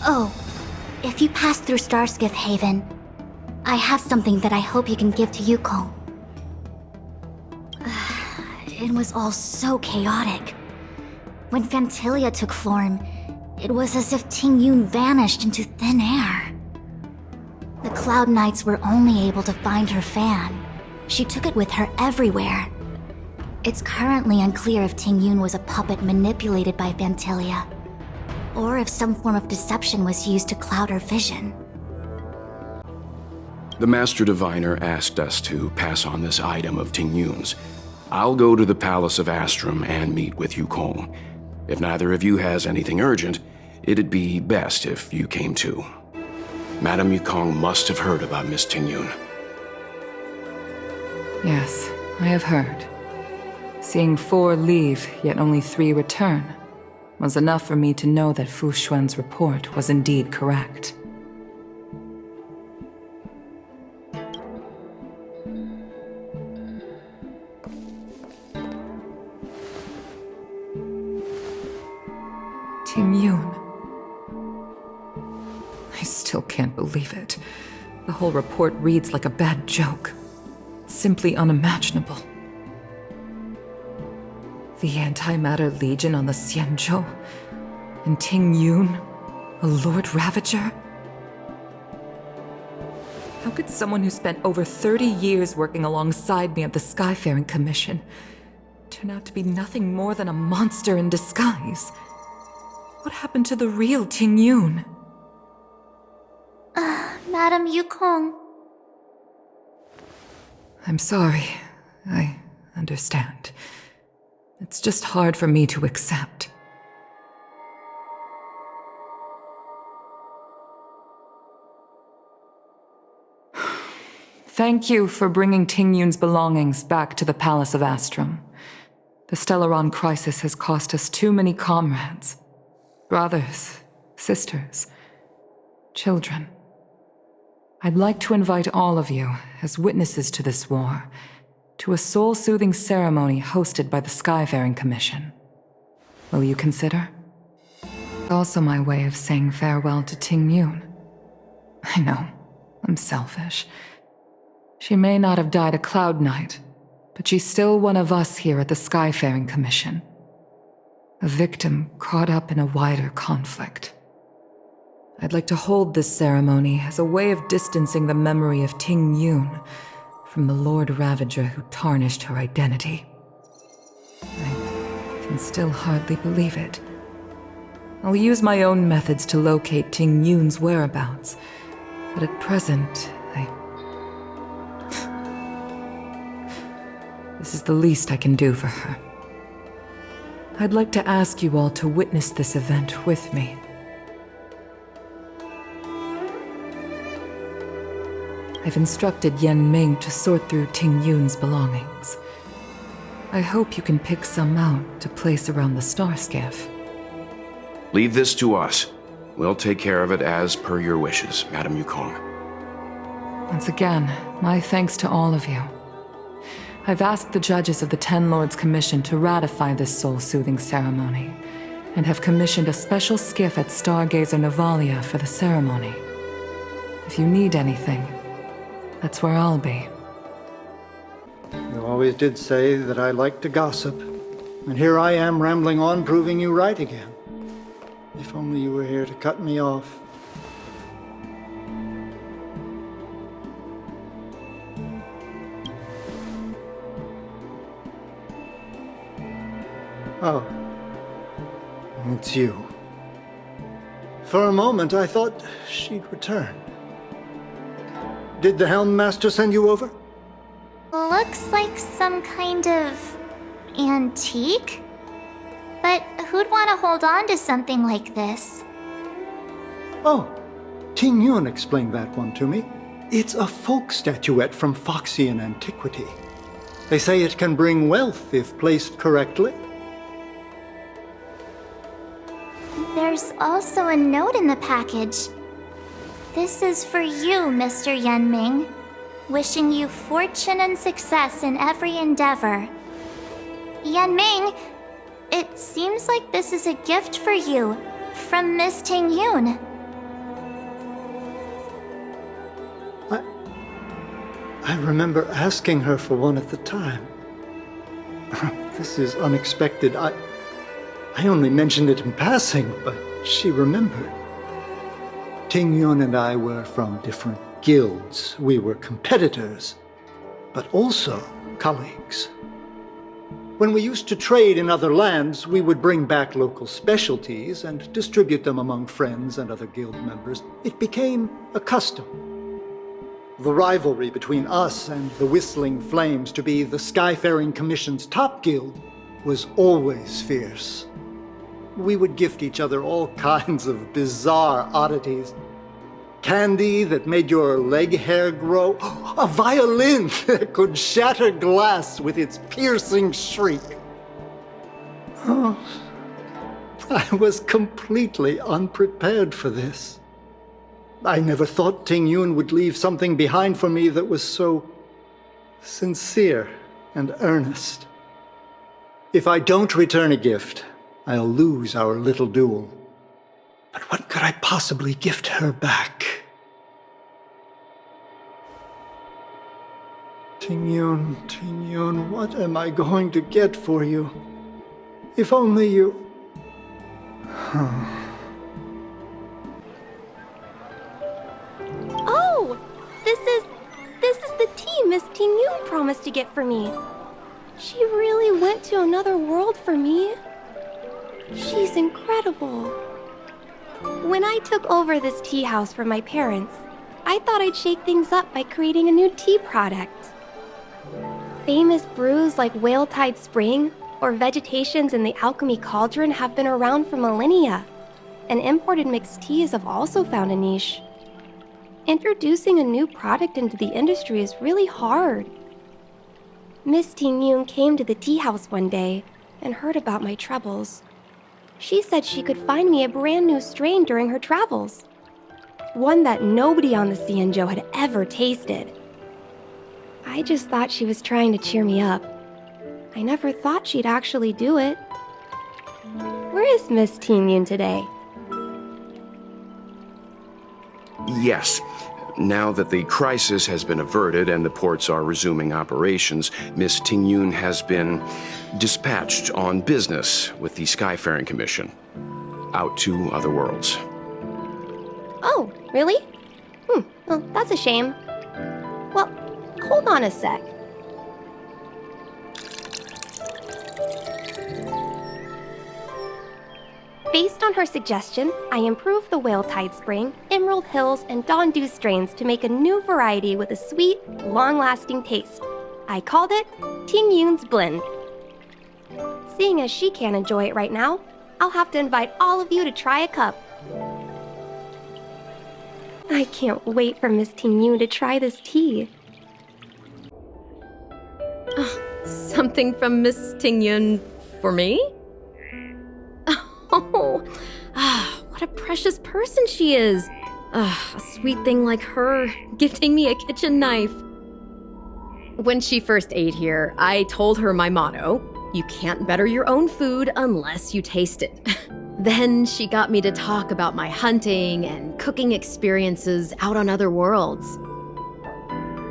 Oh, if you pass through Starskiff Haven, I have something that I hope you can give to YUKONG. It was all so chaotic. When Phantilia took form, it was as if Tingyun vanished into thin air. The Cloud Knights were only able to find her fan. She took it with her everywhere. It's currently unclear if Tingyun was a puppet manipulated by Phantilia, or if some form of deception was used to cloud her vision. The Master Diviner asked us to pass on this item of Tingyun's. I'll go to the Palace of Astrum and meet with YUKONG. If neither of you has anything urgent, it'd be best if you came too. Madame YUKONG must have heard about Miss Tingyun. Yes, I have heard. Seeing 4 leave, yet only 3 return, was enough for me to know that Fu Xuan's report was indeed correct. Tingyun. I still can't believe it. The whole report reads like a bad joke. It's simply unimaginable. The Antimatter Legion on the Xianzhou, and Tingyun, a Lord Ravager? How could someone who spent over 30 years working alongside me at the Skyfaring Commission turn out to be nothing more than a monster in disguise? What happened to the real Tingyun? Madame YUKONG. I'm sorry. I understand. It's just hard for me to accept. Thank you for bringing Tingyun's belongings back to the Palace of Astrum. The Stellaron crisis has cost us too many comrades. Brothers, sisters, children. I'd like to invite all of you, as witnesses to this war, to a soul-soothing ceremony hosted by the Skyfaring Commission. Will you consider? Also my way of saying farewell to Tingyun. I know, I'm selfish. She may not have died a Cloud Knight, but she's still one of us here at the Skyfaring Commission. A victim caught up in a wider conflict. I'd like to hold this ceremony as a way of distancing the memory of Tingyun from the Lord Ravager who tarnished her identity. I can still hardly believe it. I'll use my own methods to locate Tingyun's whereabouts, but at present, This is the least I can do for her. I'd like to ask you all to witness this event with me. I've instructed Yan Ming to sort through Tingyun's belongings. I hope you can pick some out to place around the star skiff. Leave this to us. We'll take care of it as per your wishes, Madame YUKONG. Once again, my thanks to all of you. I've asked the judges of the Ten Lords Commission to ratify this soul-soothing ceremony, and have commissioned a special skiff at Stargazer Navalia for the ceremony. If you need anything, that's where I'll be. You always did say that I like to gossip, and here I am rambling on, proving you right again. If only you were here to cut me off. Oh, it's you. For a moment, I thought she'd return. Did the Helm Master send you over? Looks like some kind of antique? But who'd want to hold on to something like this? Oh, Tingyun explained that one to me. It's a folk statuette from Foxian antiquity. They say it can bring wealth if placed correctly. There's also a note in the package. This is for you, Mr. Yanming. Wishing you fortune and success in every endeavor. Yanming, it seems like this is a gift for you from Miss Tingyun. I remember asking her for one at the time. This is unexpected. I only mentioned it in passing, but she remembered. Tingyun and I were from different guilds. We were competitors, but also colleagues. When we used to trade in other lands, we would bring back local specialties and distribute them among friends and other guild members. It became a custom. The rivalry between us and the Whistling Flames to be the Skyfaring Commission's top guild was always fierce. We would gift each other all kinds of bizarre oddities. Candy that made your leg hair grow. A violin that could shatter glass with its piercing shriek. Oh, I was completely unprepared for this. I never thought Tingyun would leave something behind for me that was so sincere and earnest. If I don't return a gift, I'll lose our little duel. But what could I possibly gift her back? Tingyun, what am I going to get for you? If only you... Oh! This is the tea Miss Tingyun promised to get for me. She really went to another world for me. She's incredible. When I took over this tea house from my parents, I thought I'd shake things up by creating a new tea product. Famous brews like Whale Tide Spring or Vegetations in the Alchemy Cauldron have been around for millennia, and imported mixed teas have also found a niche. Introducing a new product into the industry is really hard. Miss Tingyun came to the tea house one day and heard about my troubles. She said she could find me a brand new strain during her travels. One that nobody on the Xianzhou had ever tasted. I just thought she was trying to cheer me up. I never thought she'd actually do it. Where is Miss Tingyun today? Yes. Now that the crisis has been averted and the ports are resuming operations, Miss Tingyun has been dispatched on business with the Skyfaring Commission, out to other worlds. Oh, really? Well, that's a shame. Well, hold on a sec. Based on her suggestion, I improved the Whale Tide Spring, Emerald Hills, and Dawn Dew strains to make a new variety with a sweet, long-lasting taste. I called it Tingyun's Blend. Seeing as she can't enjoy it right now, I'll have to invite all of you to try a cup. I can't wait for Miss Tingyun to try this tea. Something from Miss Tingyun for me? Oh, what a precious person she is. A sweet thing like her, gifting me a kitchen knife. When she first ate here, I told her my motto: you can't better your own food unless you taste it. Then she got me to talk about my hunting and cooking experiences out on other worlds.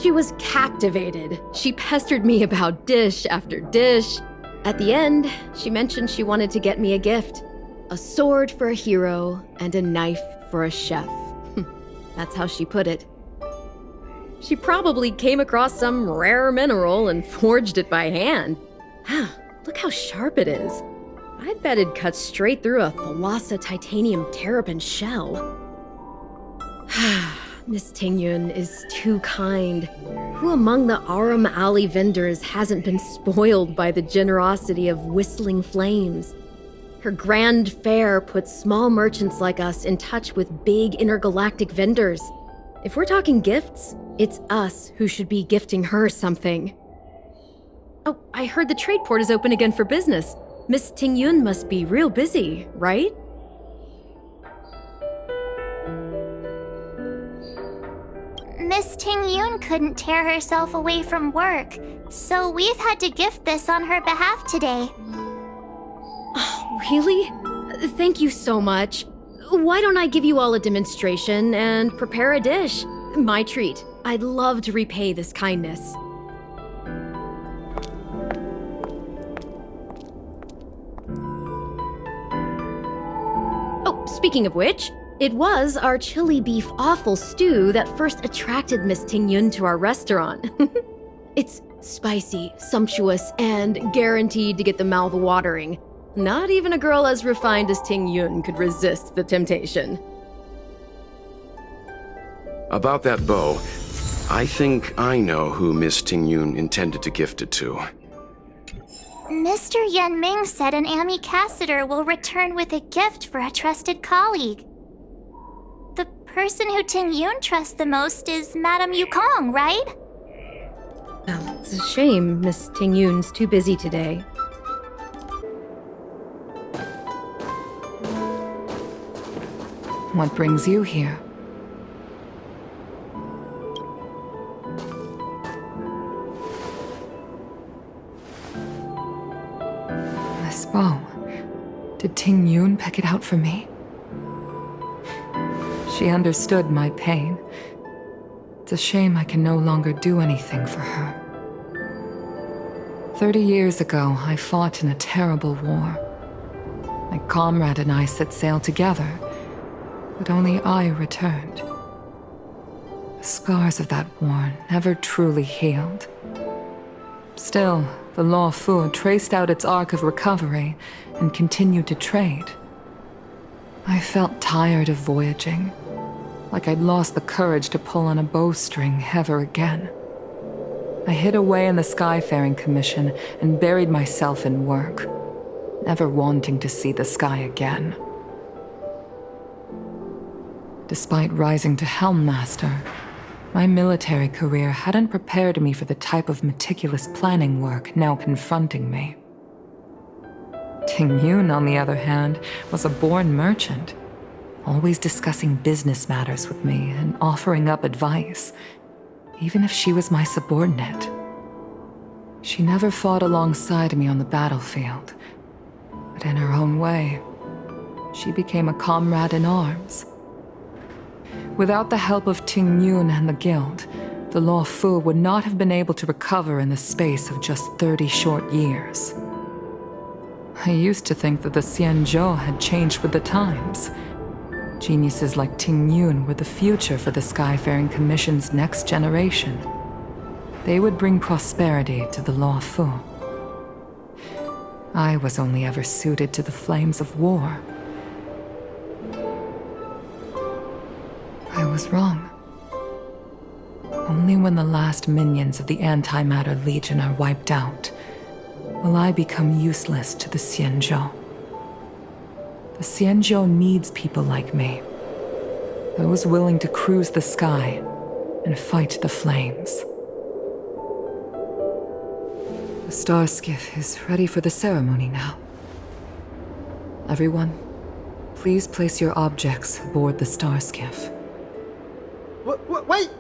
She was captivated. She pestered me about dish after dish. At the end, she mentioned she wanted to get me a gift. A sword for a hero and a knife for a chef. That's how she put it. She probably came across some rare mineral and forged it by hand. Look how sharp it is. I bet it'd cut straight through a Thalassa titanium terrapin shell. Miss Tingyun is too kind. Who among the Aram Alley vendors hasn't been spoiled by the generosity of Whistling Flames? Her grand fare puts small merchants like us in touch with big intergalactic vendors. If we're talking gifts, it's us who should be gifting her something. Oh, I heard the trade port is open again for business. Miss Tingyun must be real busy, right? Miss Tingyun couldn't tear herself away from work, so we've had to gift this on her behalf today. Oh, really? Thank you so much. Why don't I give you all a demonstration and prepare a dish? My treat. I'd love to repay this kindness. Oh, speaking of which, it was our chili beef offal stew that first attracted Miss Tingyun to our restaurant. It's spicy, sumptuous, and guaranteed to get the mouth watering. Not even a girl as refined as Tingyun could resist the temptation. About that bow, I think I know who Miss Tingyun intended to gift it to. Mr. Yan Ming said an ambassador will return with a gift for a trusted colleague. The person who Tingyun trusts the most is Madame YUKONG, right? Well, it's a shame Miss Tingyun's too busy today. What brings you here? This bow. Did Tingyun pick it out for me? She understood my pain. It's a shame I can no longer do anything for her. 30 years ago, I fought in a terrible war. My comrade and I set sail together, but only I returned. The scars of that war never truly healed. Still, the Luofu traced out its arc of recovery and continued to trade. I felt tired of voyaging, like I'd lost the courage to pull on a bowstring ever again. I hid away in the Skyfaring Commission and buried myself in work, never wanting to see the sky again. Despite rising to Helm Master, my military career hadn't prepared me for the type of meticulous planning work now confronting me. Tingyun, on the other hand, was a born merchant, always discussing business matters with me and offering up advice, even if she was my subordinate. She never fought alongside me on the battlefield, but in her own way, she became a comrade in arms. Without the help of Tingyun and the guild, the Luofu would not have been able to recover in the space of just 30 short years. I used to think that the Xianzhou had changed with the times. Geniuses like Tingyun were the future for the Skyfaring Commission's next generation. They would bring prosperity to the Luofu. I was only ever suited to the flames of war. I was wrong. Only when the last minions of the Antimatter Legion are wiped out will I become useless to the Xianzhou. The Xianzhou needs people like me, those willing to cruise the sky and fight the flames. The star skiff is ready for the ceremony now. Everyone, please place your objects aboard the star skiff. Wait!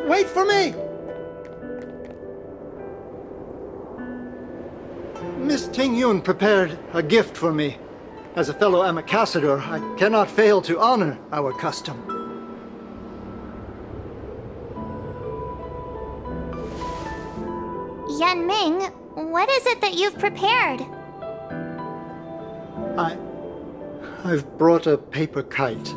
Wait for me! Miss Tingyun prepared a gift for me. As a fellow ambassador, I cannot fail to honor our custom. Yan Ming, what is it that you've prepared? I've brought a paper kite.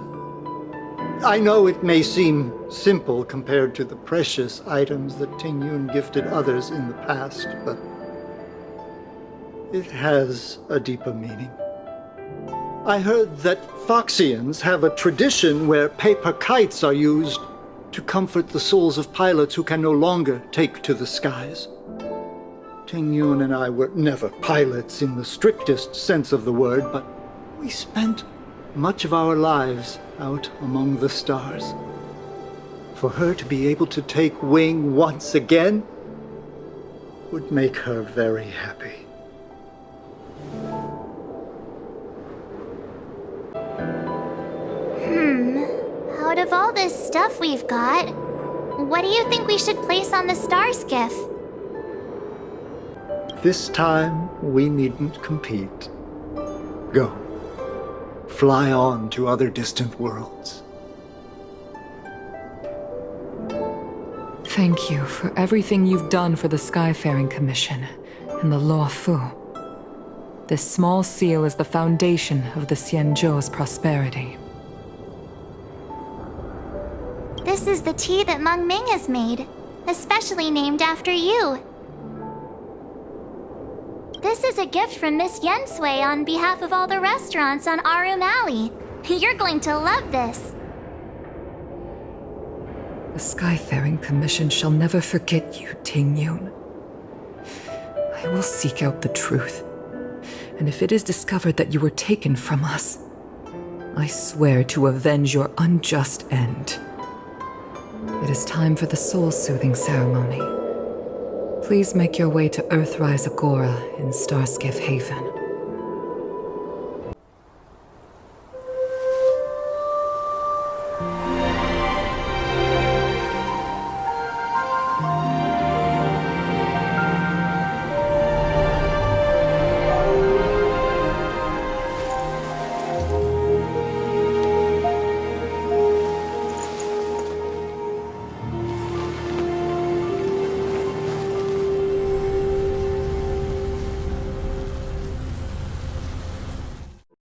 I know it may seem simple compared to the precious items that Tingyun gifted others in the past, but it has a deeper meaning. I heard that Foxians have a tradition where paper kites are used to comfort the souls of pilots who can no longer take to the skies. Tingyun and I were never pilots in the strictest sense of the word, but we spent much of our lives out among the stars. For her to be able to take wing once again would make her very happy. Out of all this stuff we've got, what do you think we should place on the star skiff? This time, we needn't compete. Go. Fly on to other distant worlds. Thank you for everything you've done for the Skyfaring Commission and the Luofu. This small seal is the foundation of the Xianzhou's prosperity. This is the tea that Meng Ming has made, especially named after you. This is a gift from Miss Yensui on behalf of all the restaurants on Arum Alley. You're going to love this. The Skyfaring Commission shall never forget you, Tingyun. I will seek out the truth. And if it is discovered that you were taken from us, I swear to avenge your unjust end. It is time for the soul-soothing ceremony. Please make your way to Earthrise Agora in Starskiff Haven.